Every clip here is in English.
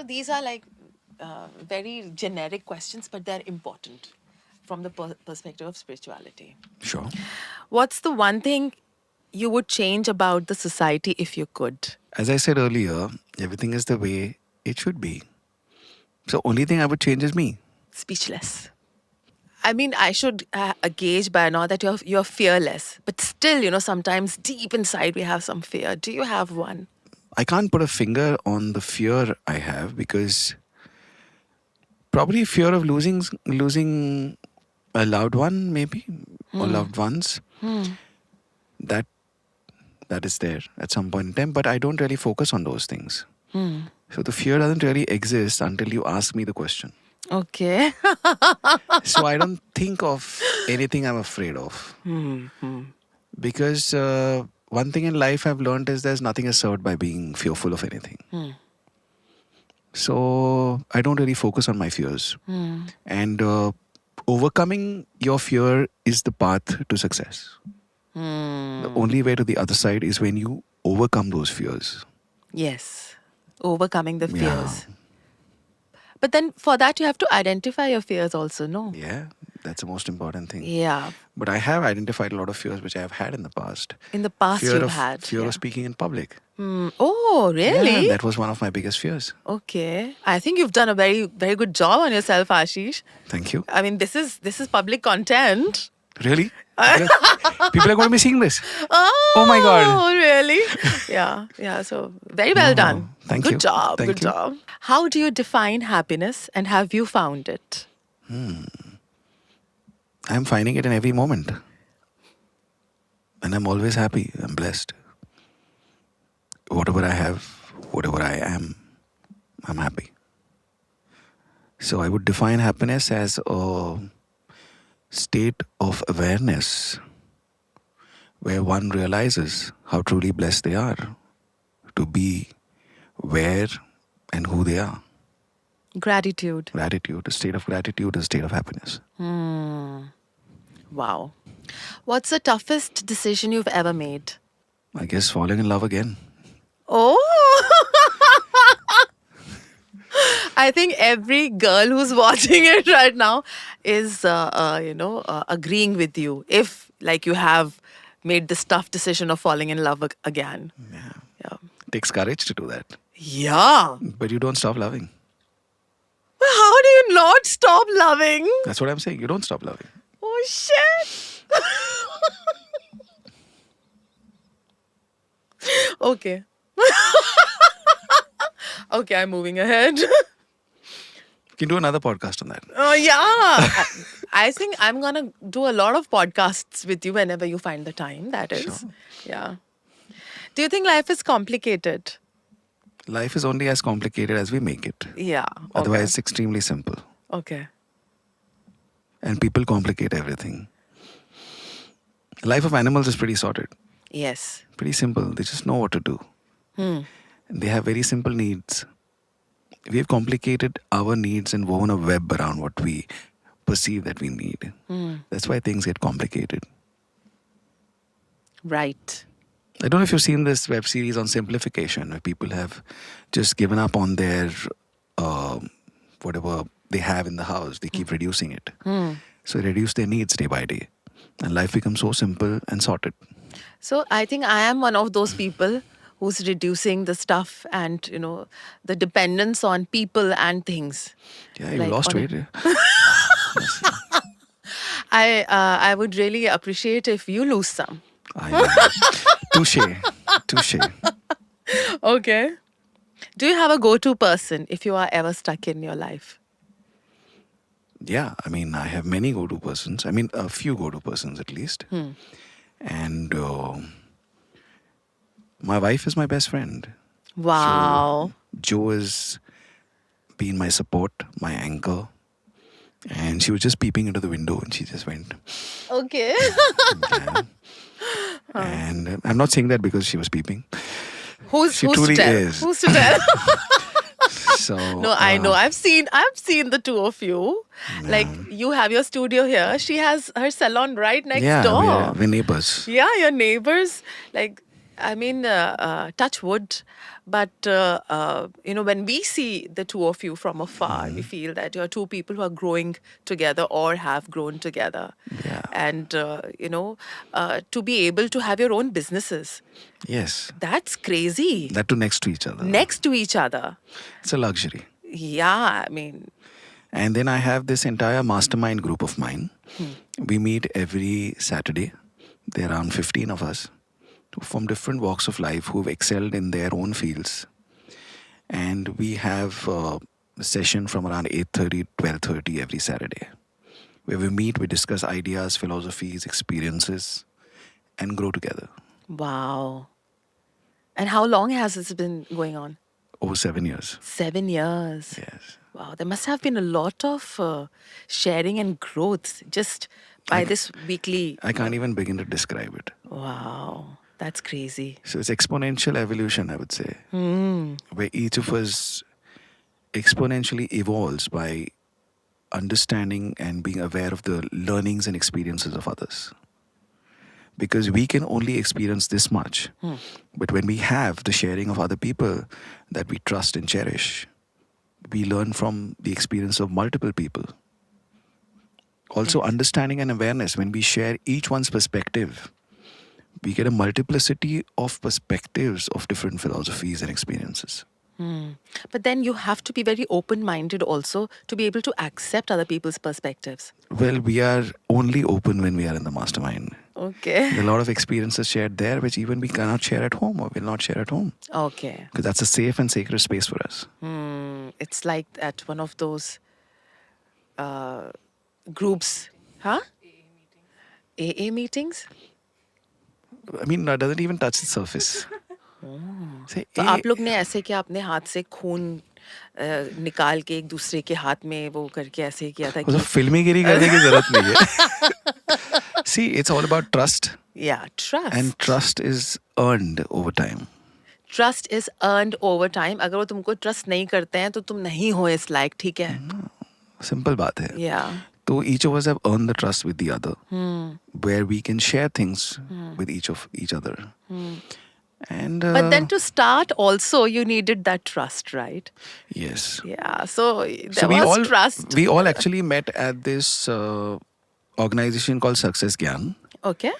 these are like very generic questions, but they're important from the perspective of spirituality. Sure. What's the one thing you would change about the society if you could? As I said earlier, everything is the way it should be. So only thing I would change is me. Speechless. I mean, I should gauge by now that you're fearless, but still, sometimes deep inside we have some fear. Do you have one? I can't put a finger on the fear I have because probably fear of losing a loved one, maybe, or loved ones. That that is there at some point in time, but I don't really focus on those things. So the fear doesn't really exist until you ask me the question. Okay. So I don't think of anything I'm afraid of. Because one thing in life I've learned is there's nothing is served by being fearful of anything. So I don't really focus on my fears. And overcoming your fear is the path to success. The only way to the other side is when you overcome those fears. Yes. Overcoming the Yeah. fears. But then for that, you have to identify your fears also, no? Yeah, that's the most important thing. Yeah. But I have identified a lot of fears which I have had in the past. In the past, Fear you've of had. fear yeah. of speaking in public. Oh, really? Yeah, that was one of my biggest fears. Okay. I think you've done a very, very good job on yourself, Ashish. Thank you. I mean, this is public content. Really? People are going to be seeing this. Oh my God. Oh, really? Yeah. So very well done. thank good you. Job. Thank Good you. job. How do you define happiness, and have you found it? I'm finding it in every moment. And I'm always happy. I'm blessed. Whatever I have, whatever I am, I'm happy. So I would define happiness as a state of awareness where one realizes how truly blessed they are to be where and who they are. Gratitude. Gratitude, a state of gratitude, a state of happiness. Wow. What's the toughest decision you've ever made? I guess falling in love again. Oh. I think every girl who's watching it right now is, agreeing with you. If, like, you have made this tough decision of falling in love again. Yeah. Yeah. It takes courage to do that. Yeah. But you don't stop loving. How do you not stop loving? That's what I'm saying. You don't stop loving. Oh, shit. Okay. Okay, I'm moving ahead. You can do another podcast on that. Oh, yeah. I think I'm going to do a lot of podcasts with you whenever you find the time, that is. Sure. Yeah. Do you think life is complicated? Life is only as complicated as we make it. Yeah. Otherwise, it's extremely simple. Okay. And people complicate everything. Life of animals is pretty sorted. Yes. Pretty simple. They just know what to do. And they have very simple needs. We have complicated our needs and woven a web around what we perceive that we need. That's why things get complicated. Right. I don't know if you've seen this web series on simplification, where people have just given up on their whatever they have in the house. They keep reducing it. So they reduce their needs day by day. And life becomes so simple and sorted. So I think I am one of those people who's reducing the stuff and, the dependence on people and things. Yeah, you Like lost on weight. I would really appreciate if you lose some. I know. Touche. Okay. Do you have a go-to person if you are ever stuck in your life? Yeah, I mean, I have many go-to persons. I mean, a few go-to persons at least. And my wife is my best friend. Wow. Jo has been my support, my anchor. And she was just peeping into the window and she just went. Okay. Yeah. And I'm not saying that because she was peeping. Who's truly to tell? is. Who's to tell? So No, I know. I've seen the two of you. Like, you have your studio here. She has her salon right next door. we're neighbors. Yeah, your neighbors. Like, I mean, touch wood, but when we see the two of you from afar, we feel that you're two people who are growing together or have grown together, Yeah. and to be able to have your own businesses, Yes. that's crazy. That too next to each other. Next to each other, It's a luxury. yeah. I mean, And then I have this entire mastermind group of mine. hmm. We meet every Saturday. There are around 15 of us from different walks of life who've excelled in their own fields. And we have a session from around 8:30, 12:30 every Saturday, where we meet, we discuss ideas, philosophies, experiences, and grow together. Wow. And how long has this been going on? Over 7 years. 7 years. Yes. Wow, there must have been a lot of sharing and growth just by this weekly. I can't even begin to describe it. Wow, that's crazy. So it's exponential evolution, I would say, where each of us exponentially evolves by understanding and being aware of the learnings and experiences of others. Because we can only experience this much. But when we have the sharing of other people that we trust and cherish, we learn from the experience of multiple people. Also, Yes. understanding and awareness, when we share each one's perspective, we get a multiplicity of perspectives of different philosophies and experiences. But then you have to be very open minded also to be able to accept other people's perspectives. Well, we are only open when we are in the mastermind. Okay. There are a lot of experiences shared there which even we cannot share at home or will not share at home. Okay. Because that's a safe and sacred space for us. It's like at one of those groups. Huh? AA meetings? I mean, that doesn't even touch the surface. Say, तो "Eh, आप लोग ने ऐसे क्या अपने हाथ से खून निकाल के एक दूसरे के हाथ में वो करके ऐसे किया था वो तो कि फिल्मीगिरी करने की जरूरत नहीं है. See, it's all about trust. yeah, trust. And trust is earned over time. Trust is earned over time. अगर वो तुमको trust नहीं करते हैं तो तुम नहीं हो इस लायक, ठीक है? Simple बात है. Yeah. So each of us have earned the trust with the other, where we can share things with each other. And But then to start also you needed that trust, right? yes. Yeah. So there So was trust. we all actually met at this organization called Success Gyan, Okay.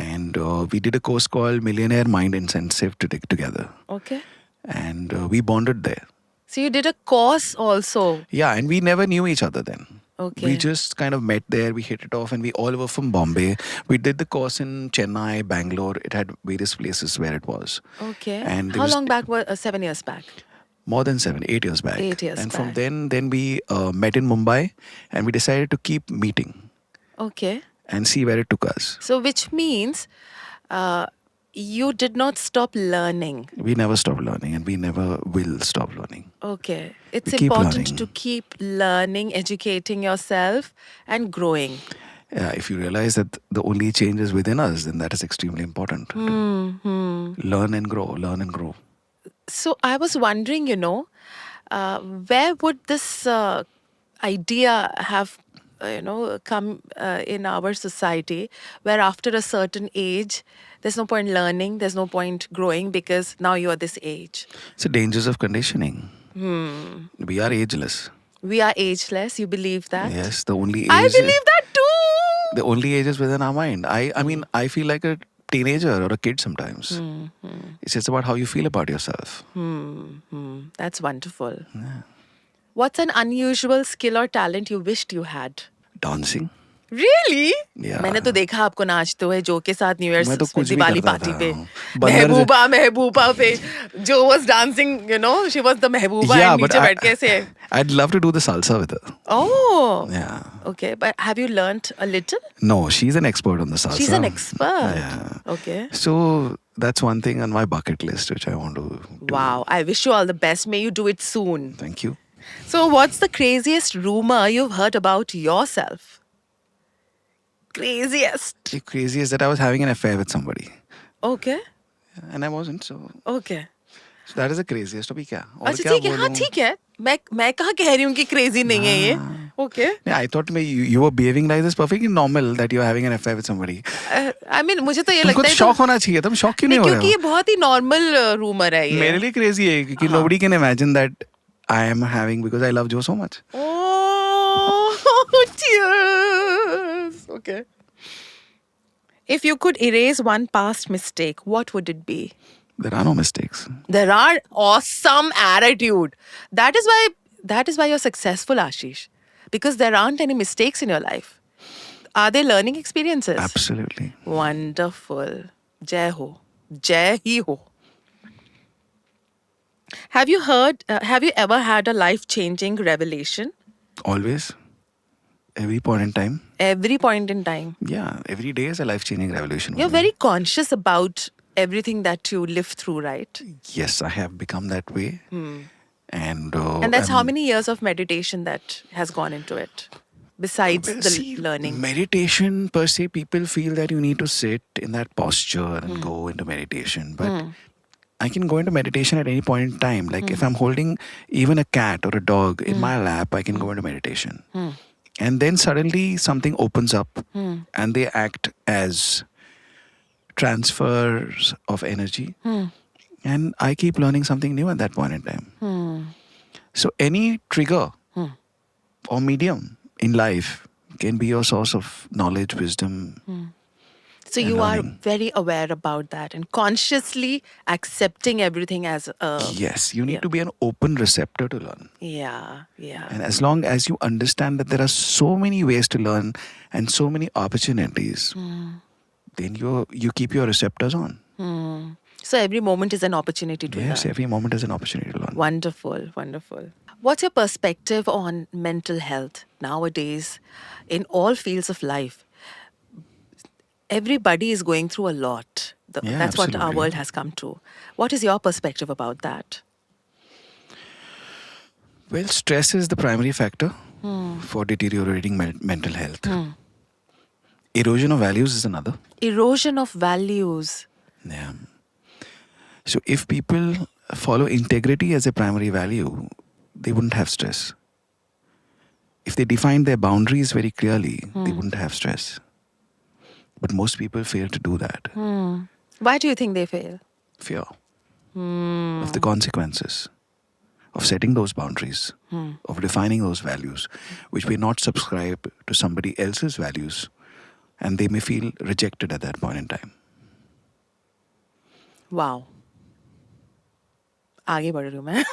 and we did a course called Millionaire Mind Intensive together, Okay. and we bonded there. So you did a course also. Yeah, and we never knew each other then. Okay. We just kind of met there, we hit it off, and we all were from Bombay. We did the course in Chennai, Bangalore. It had various places where it was. Okay. And there How was long back was 7 years back? more than 8 years back. 8 years and from back. then we met in Mumbai, and we decided to keep meeting Okay. and see where it took us. So which means you did not stop learning. We never stopped learning, and we never will stop learning. Okay. It's We keep important learning. to keep learning, educating yourself and growing. If you realize that the only change is within us, then that is extremely important. Learn and grow, learn and grow. So I was wondering, where would this idea have, come in our society, where after a certain age, there's no point learning, there's no point growing because now you're this age. So dangers of conditioning. We are ageless. We are ageless. You believe that? Yes, the only age. I believe that too. The only age is within our mind. I mean, I feel like a teenager or a kid sometimes. It's just about how you feel about yourself. That's wonderful. What's an unusual skill or talent you wished you had? Dancing. Really? Yeah. मैंने तो देखा आपको नाचते हुए जो के साथ new year मैं तो कुछ भी दिवाली करता पार्टी था। पे बंदर महबूबा पे जो was dancing, she was the Mehbooba Yeah, and but नीचे बैठ के ऐसे. I'd love to do the salsa with her. Oh. Yeah. Okay, but have you learnt a little? No, she's an expert on the salsa. She's an expert. Yeah. Okay. So that's one thing on my bucket list which I want to do. Wow. I wish you all the best. May you do it soon. Thank you. So what's the craziest rumor you've heard about yourself? Craziest. The crazy is that I was having an affair with somebody. Okay. And I wasn't, so Okay. that is the craziest. अभी क्या? और अच्छा क्या ठीक है, हाँ बोलूं? ठीक है. मैं कहाँ कह रही हूँ कि crazy नहीं है ये. Okay. Yeah, I thought you were behaving like this perfectly normal that you're having an affair with somebody. I mean, मुझे तो ये तुमको लगता तो है शौक होना चाहिए, तुम शौक क्यों नहीं नहीं, हो रहे क्योंकि हो? ये बहुत ही नॉर्मल रूमर है ये. मेरे लिए क्रेजी है क्योंकि हाँ. nobody can imagine that I am having because I love Joe so much. Oh, tears. Okay. If you could erase one past mistake, what would it be? There are no mistakes. There are awesome attitude. That is why you're successful, Ashish. Because there aren't any mistakes in your life. Are they learning experiences? Absolutely. Wonderful. Jai ho. Jai hi ho. Have you ever had a life-changing revelation? Always. Every point in time. Every point in time. Yeah, every day is a life-changing revolution. You're for me. very conscious about everything that you live through, right? Yes, I have become that way. And And that's how many years of meditation that has gone into it, besides well, the see, learning. meditation per se, people feel that you need to sit in that posture and go into meditation. But I can go into meditation at any point in time. Like if I'm holding even a cat or a dog in my lap, I can go into meditation. And then suddenly something opens up and they act as transfers of energy. And I keep learning something new at that point in time. So any trigger or medium in life can be your source of knowledge, wisdom. So and you are learning. very aware about that and consciously accepting everything as a Yes, you need to be an open receptor to learn. yeah. And as long as you understand that there are so many ways to learn and so many opportunities, then you keep your receptors on. So every moment is an opportunity to Yes, learn. every moment is an opportunity to learn. Wonderful, wonderful. What's your perspective on mental health nowadays in all fields of life? Everybody is going through a lot. Yeah, That's what our absolutely. world has come to. What is your perspective about that? Well, stress is the primary factor for deteriorating mental health. Erosion of values is another. Erosion of values. Yeah. So if people follow integrity as a primary value, they wouldn't have stress. If they define their boundaries very clearly, they wouldn't have stress. But most people fail to do that. Why do you think they fail? Fear of the consequences of setting those boundaries, of defining those values, which may not subscribe to somebody else's values, and they may feel rejected at that point in time. Wow. आगे बढ़ रही हूँ मैं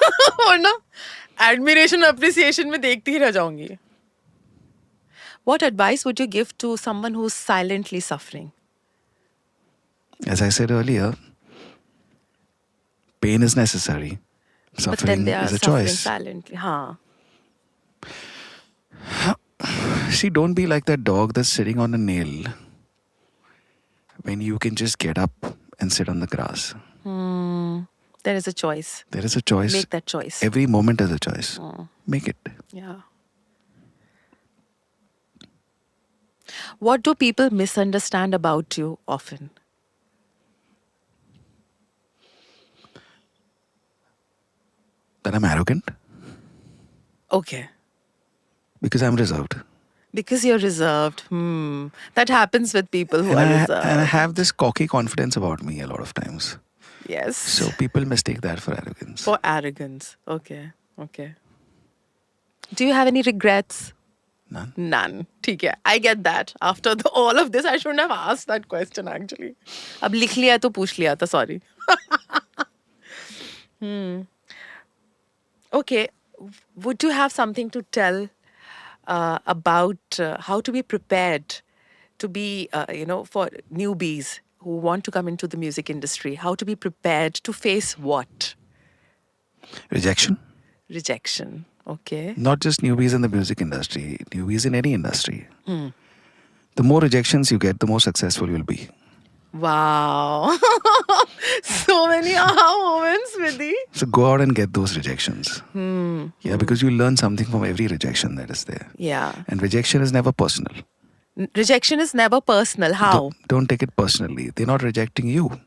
वरना admiration appreciation में देखती ही रह जाऊंगी. What advice would you give to someone who's silently suffering? As I said earlier, pain is necessary. But then Suffering they are is a suffering choice. silently. हाँ. See, don't be like that dog that's sitting on a nail when you can just get up and sit on the grass. There is a choice. There is a choice. Make that choice. Every moment is a choice. Make it. Yeah. What do people misunderstand about you often? That I'm arrogant Okay. because I'm reserved. Because you're reserved. That happens with people who And are I reserved. have this cocky confidence about me a lot of times. Yes. So people mistake that for arrogance. For arrogance. Okay. Okay. Do you have any regrets? None. None. ठीक है. I get that. After all of this, I shouldn't have asked that question actually. अब लिख लिया तो पूछ लिया था. Sorry. Okay. Would you have something to tell about how to be prepared to be, for newbies who want to come into the music industry? How to be prepared to face what? Rejection. Rejection. Okay. Not just newbies in the music industry, newbies in any industry. The more rejections you get, the more successful you'll be. Wow. So many aha moments, Vidhi. So go out and get those rejections. Yeah, because you learn something from every rejection that is there. Yeah. And rejection is never personal. Rejection is never personal. How? Don't take it personally. They're not rejecting you.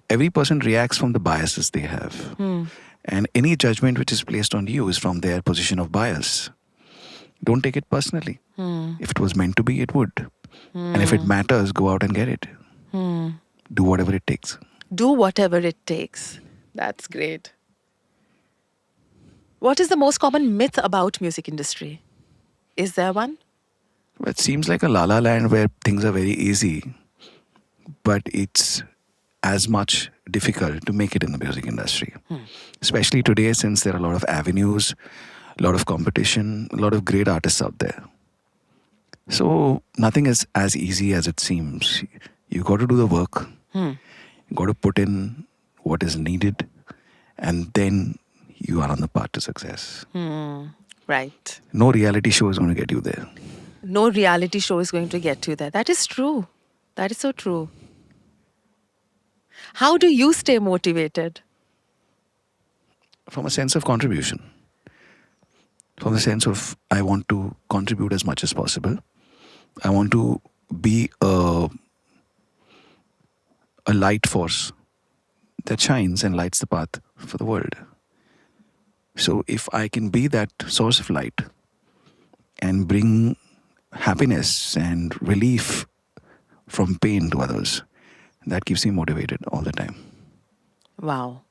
Every person reacts from the biases they have. And any judgment which is placed on you is from their position of bias. Don't take it personally. If it was meant to be, it would. And if it matters, go out and get it. Do whatever it takes. Do whatever it takes. That's great. What is the most common myth about music industry? Is there one? Well, it seems like a la la land where things are very easy, but it's as much difficult to make it in the music industry. Especially today, since there are a lot of avenues, a lot of competition, a lot of great artists out there. So nothing is as easy as it seems. You got to do the work. You got to put in what is needed, and then you are on the path to success. Right. No reality show is going to get you there. No reality show is going to get you there. That is true. That is so true. How do you stay motivated? From a sense of contribution, from the sense of I want to contribute as much as possible. I want to be a light force that shines and lights the path for the world. So if I can be that source of light and bring happiness and relief from pain to others, that keeps me motivated all the time. Wow.